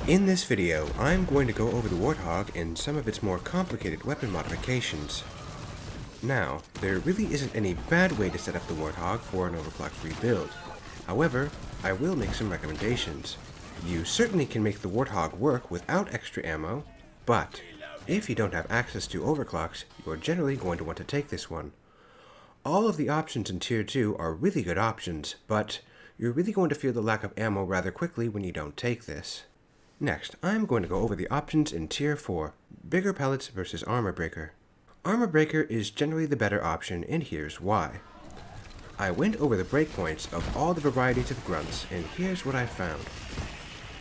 In this video, I'm going to go over the Warthog and some of its more complicated weapon modifications. Now, there really isn't any bad way to set up the Warthog for an overclock-free build. However, I will make some recommendations. You certainly can make the Warthog work without extra ammo, but if you don't have access to overclocks, you're generally going to want to take this one. All of the options in Tier 2 are really good options, but you're really going to feel the lack of ammo rather quickly when you don't take this. Next, I'm going to go over the options in Tier 4, Bigger Pellets versus Armor Breaker. Armor Breaker is generally the better option, and here's why. I went over the breakpoints of all the varieties of grunts, and here's what I found.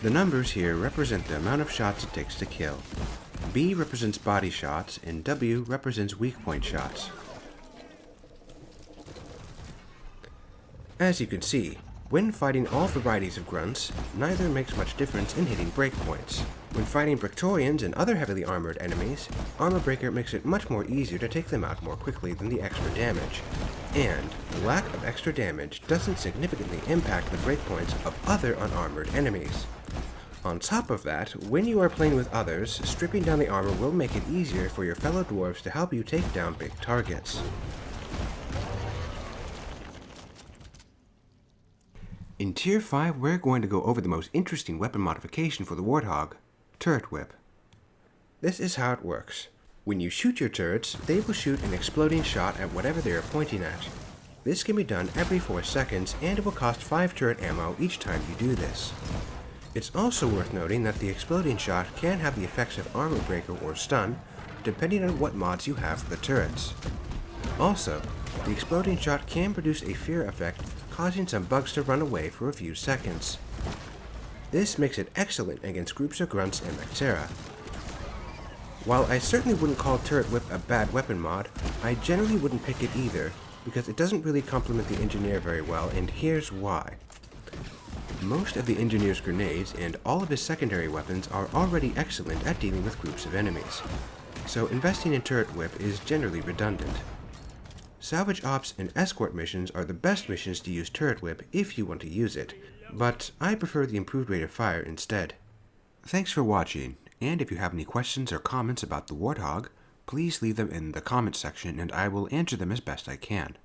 The numbers here represent the amount of shots it takes to kill. B represents body shots, and W represents weak point shots. As you can see, when fighting all varieties of grunts, neither makes much difference in hitting breakpoints. When fighting Brictorians and other heavily armored enemies, Armor Breaker makes it much more easier to take them out more quickly than the extra damage. And the lack of extra damage doesn't significantly impact the breakpoints of other unarmored enemies. On top of that, when you are playing with others, stripping down the armor will make it easier for your fellow dwarves to help you take down big targets. In Tier 5, we're going to go over the most interesting weapon modification for the Warthog, Turret Whip. This is how it works. When you shoot your turrets, they will shoot an exploding shot at whatever they are pointing at. This can be done every 4 seconds, and it will cost 5 turret ammo each time you do this. It's also worth noting that the exploding shot can have the effects of Armor Breaker or Stun, depending on what mods you have for the turrets. Also, the exploding shot can produce a fear effect, causing some bugs to run away for a few seconds. This makes it excellent against groups of grunts and Bactera. While I certainly wouldn't call Turret Whip a bad weapon mod, I generally wouldn't pick it either, because it doesn't really complement the Engineer very well, and here's why. Most of the Engineer's grenades and all of his secondary weapons are already excellent at dealing with groups of enemies, so investing in Turret Whip is generally redundant. Salvage Ops and Escort missions are the best missions to use Turret Whip if you want to use it, but I prefer the improved rate of fire instead. Thanks for watching, and if you have any questions or comments about the Warthog, please leave them in the comments section and I will answer them as best I can.